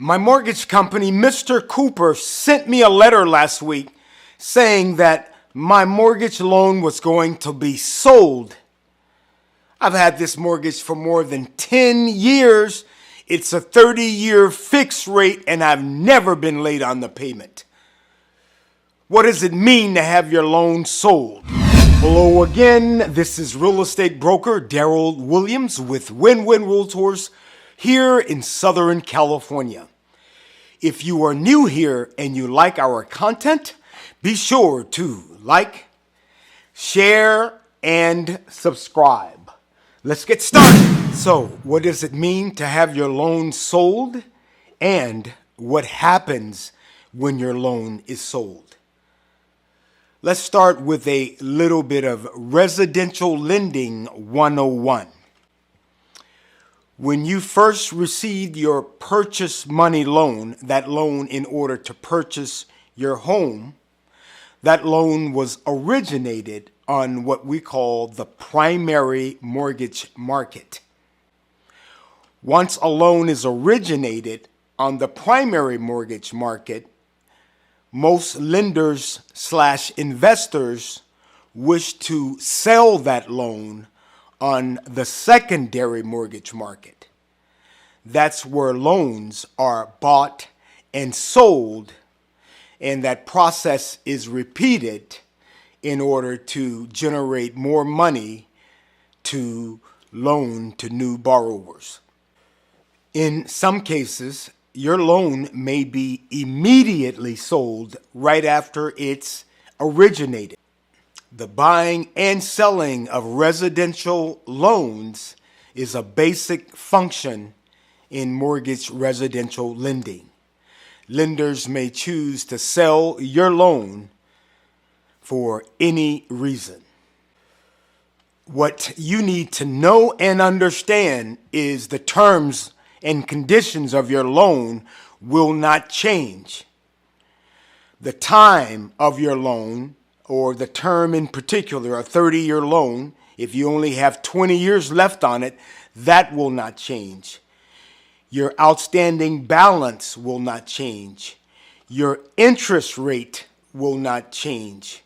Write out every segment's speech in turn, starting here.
My mortgage company, Mr. Cooper, sent me a letter last week saying that my mortgage loan was going to be sold. I've had this mortgage for more than 10 years. It's a 30-year fixed rate, and I've never been late on the payment. What does it mean to have your loan sold? Hello again. This is real estate broker Daryl Williams with Win-Win Realtors here in Southern California. If you are new here and you like our content, be sure to like, share, and subscribe. Let's get started. So, what does it mean to have your loan sold? And what happens when your loan is sold? Let's start with a little bit of residential lending 101. When you first received your purchase money loan, that loan in order to purchase your home, that loan was originated on what we call the primary mortgage market. Once a loan is originated on the primary mortgage market, most lenders/investors wish to sell that loan on the secondary mortgage market. That's where loans are bought and sold, and that process is repeated in order to generate more money to loan to new borrowers. In some cases, your loan may be immediately sold right after it's originated. The buying and selling of residential loans is a basic function in mortgage residential lending. Lenders may choose to sell your loan for any reason. What you need to know and understand is the terms and conditions of your loan will not change. The time of your loan, or the term in particular, a 30-year loan, if you only have 20 years left on it, that will not change. Your outstanding balance will not change. Your interest rate will not change.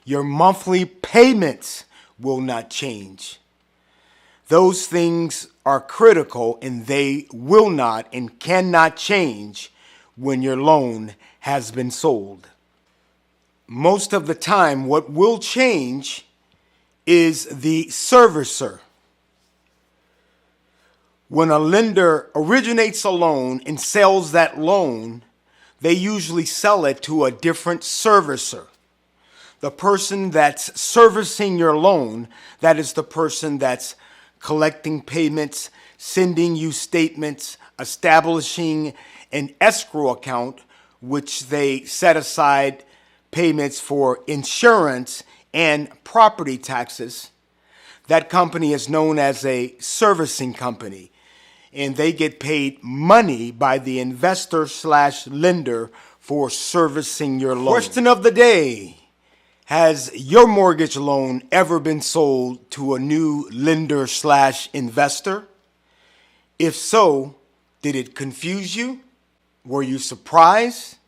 Your monthly payments will not change. Those things are critical, and they will not and cannot change when your loan has been sold. Most of the time, what will change is the servicer. When a lender originates a loan and sells that loan, they usually sell it to a different servicer. The person that's servicing your loan, that is the person that's collecting payments, sending you statements, establishing an escrow account, which they set aside payments for insurance and property taxes. That company is known as a servicing company, and they get paid money by the investor/lender for servicing your loan. Question of the day: has your mortgage loan ever been sold to a new lender/investor? If so, did it confuse you? Were you surprised?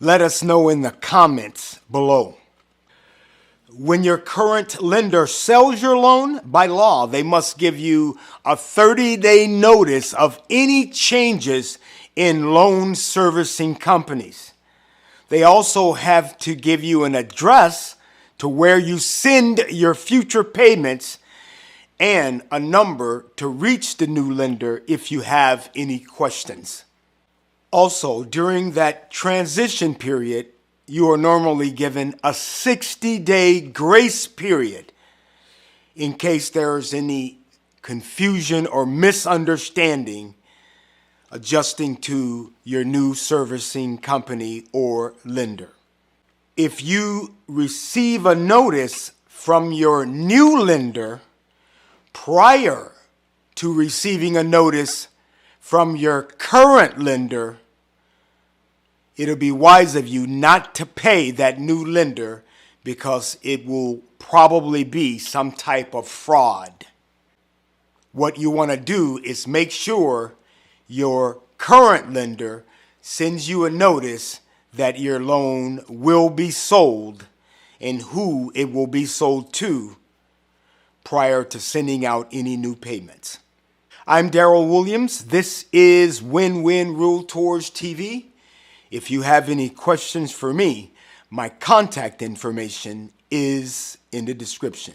Let us know in the comments below. When your current lender sells your loan, by law, they must give you a 30-day notice of any changes in loan servicing companies. They also have to give you an address to where you send your future payments and a number to reach the new lender if you have any questions. Also, during that transition period, you are normally given a 60-day grace period in case there is any confusion or misunderstanding adjusting to your new servicing company or lender. If you receive a notice from your new lender prior to receiving a notice from your current lender, it'll be wise of you not to pay that new lender because it will probably be some type of fraud. What you want to do is make sure your current lender sends you a notice that your loan will be sold and who it will be sold to prior to sending out any new payments. I'm Daryl Williams. This is Win-Win Realtors TV. If you have any questions for me, my contact information is in the description.